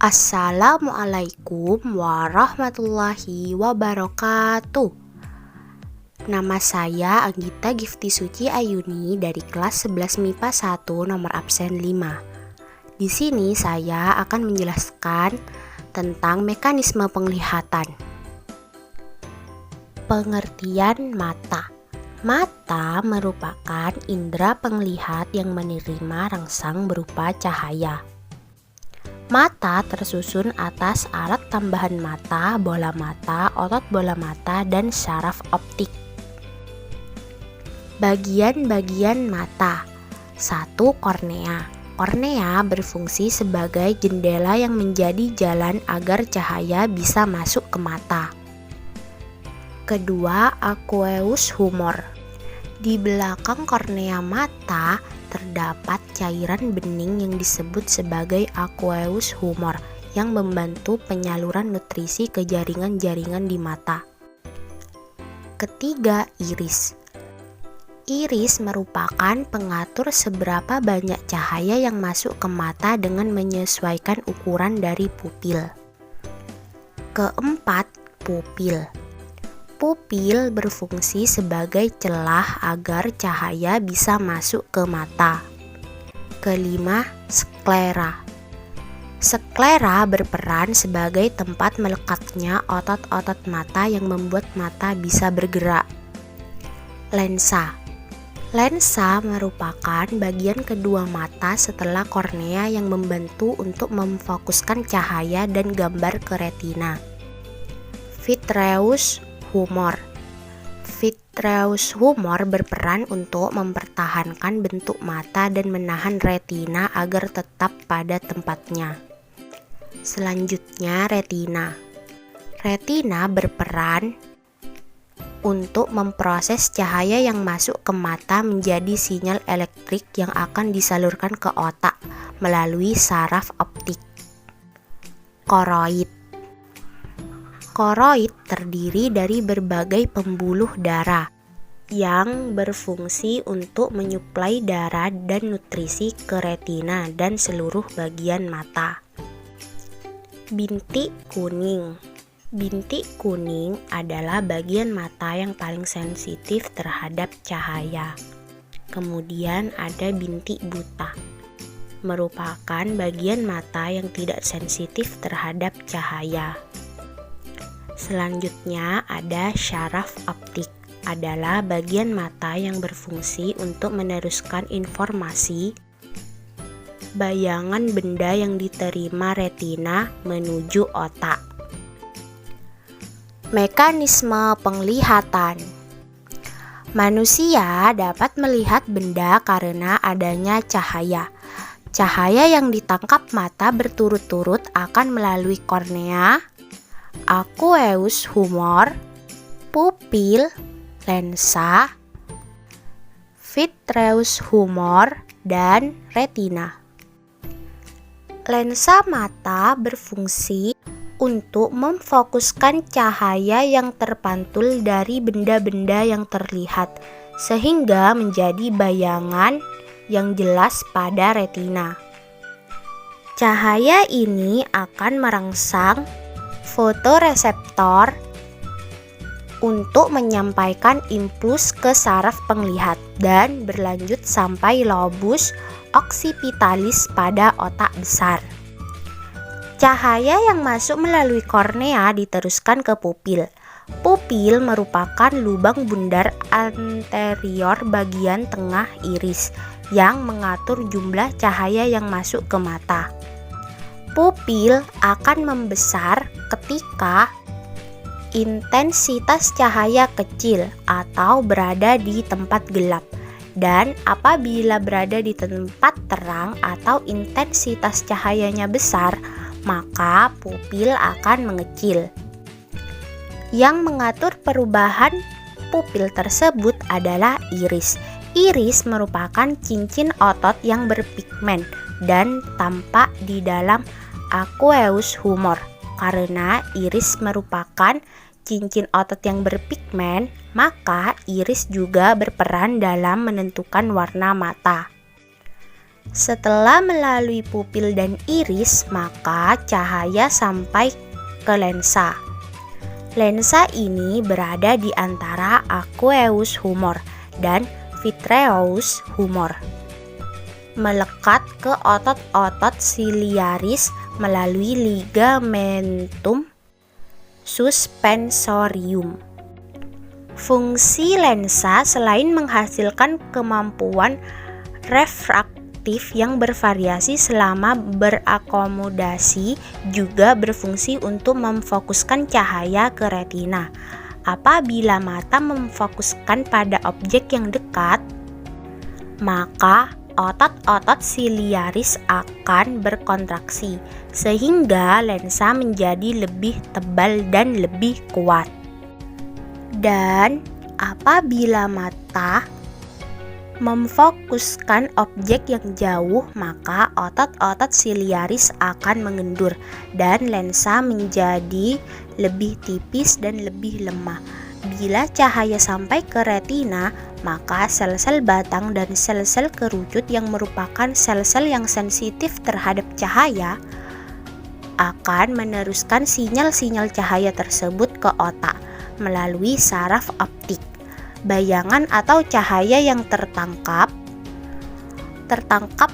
Assalamualaikum warahmatullahi wabarakatuh. Nama saya Anggita Gifty Suci Ayuni dari kelas 11 MIPA 1 nomor absen 5. Di sini saya akan menjelaskan tentang mekanisme penglihatan. Pengertian mata. Mata merupakan indera penglihat yang menerima rangsang berupa cahaya. Mata tersusun atas alat tambahan mata, bola mata, otot bola mata, dan syaraf optik. Bagian-bagian mata. 1. Kornea. Kornea berfungsi sebagai jendela yang menjadi jalan agar cahaya bisa masuk ke mata. Kedua, aqueous humor. Di belakang kornea mata terdapat cairan bening yang disebut sebagai aqueous humor yang membantu penyaluran nutrisi ke jaringan-jaringan di mata. Ketiga, iris. Iris merupakan pengatur seberapa banyak cahaya yang masuk ke mata dengan menyesuaikan ukuran dari pupil. Keempat, pupil. Pupil berfungsi sebagai celah agar cahaya bisa masuk ke mata. Kelima, sklera. Sklera berperan sebagai tempat melekatnya otot-otot mata yang membuat mata bisa bergerak. Lensa. Lensa merupakan bagian kedua mata setelah kornea yang membantu untuk memfokuskan cahaya dan gambar ke retina. Vitreous humor. Vitreous humor berperan untuk mempertahankan bentuk mata dan menahan retina agar tetap pada tempatnya. Selanjutnya, retina. Retina berperan untuk memproses cahaya yang masuk ke mata menjadi sinyal elektrik yang akan disalurkan ke otak melalui saraf optik. Koroid. Koroid terdiri dari berbagai pembuluh darah yang berfungsi untuk menyuplai darah dan nutrisi ke retina dan seluruh bagian mata. Bintik kuning. Bintik kuning adalah bagian mata yang paling sensitif terhadap cahaya. Kemudian ada bintik buta, merupakan bagian mata yang tidak sensitif terhadap cahaya. Selanjutnya ada syaraf optik, adalah bagian mata yang berfungsi untuk meneruskan informasi bayangan benda yang diterima retina menuju otak. Mekanisme penglihatan. Manusia dapat melihat benda karena adanya cahaya. Cahaya yang ditangkap mata berturut-turut akan melalui kornea, aqueous humor, pupil, lensa, vitreous humor, dan retina. Lensa mata berfungsi untuk memfokuskan cahaya yang terpantul dari benda-benda yang terlihat sehingga menjadi bayangan yang jelas pada retina. Cahaya ini akan merangsang fotoreseptor untuk menyampaikan impuls ke saraf penglihat dan berlanjut sampai lobus occipitalis pada otak besar. Cahaya yang masuk melalui kornea diteruskan ke pupil. Pupil merupakan lubang bundar anterior bagian tengah iris yang mengatur jumlah cahaya yang masuk ke mata. Pupil akan membesar ketika intensitas cahaya kecil atau berada di tempat gelap, dan apabila berada di tempat terang atau intensitas cahayanya besar, maka pupil akan mengecil. Yang mengatur perubahan pupil tersebut adalah iris. Iris merupakan cincin otot yang berpigmen dan tampak di dalam aqueous humor. Karena iris merupakan cincin otot yang berpigmen, maka iris juga berperan dalam menentukan warna mata. Setelah melalui pupil dan iris, maka cahaya sampai ke lensa. Lensa ini berada di antara aqueous humor dan vitreous humor. Melekat ke otot-otot ciliaris melalui ligamentum suspensorium. Fungsi lensa selain menghasilkan kemampuan refraktif yang bervariasi selama berakomodasi, juga berfungsi untuk memfokuskan cahaya ke retina. Apabila mata memfokuskan pada objek yang dekat, maka otot-otot ciliaris akan berkontraksi, sehingga lensa menjadi lebih tebal dan lebih kuat. Dan apabila mata memfokuskan objek yang jauh, maka otot-otot ciliaris akan mengendur dan lensa menjadi lebih tipis dan lebih lemah. Bila cahaya sampai ke retina, maka sel-sel batang dan sel-sel kerucut yang merupakan sel-sel yang sensitif terhadap cahaya akan meneruskan sinyal-sinyal cahaya tersebut ke otak melalui saraf optik. Bayangan atau cahaya yang tertangkap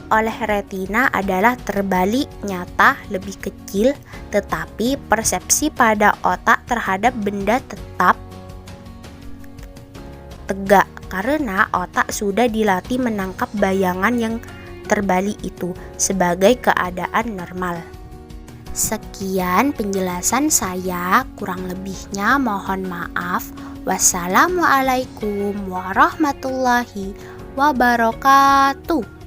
oleh retina adalah terbalik, nyata, lebih kecil, tetapi persepsi pada otak terhadap benda tetap tegak karena otak sudah dilatih menangkap bayangan yang terbalik itu sebagai keadaan normal. Sekian penjelasan saya, kurang lebihnya mohon maaf. Wassalamualaikum warahmatullahi wabarakatuh.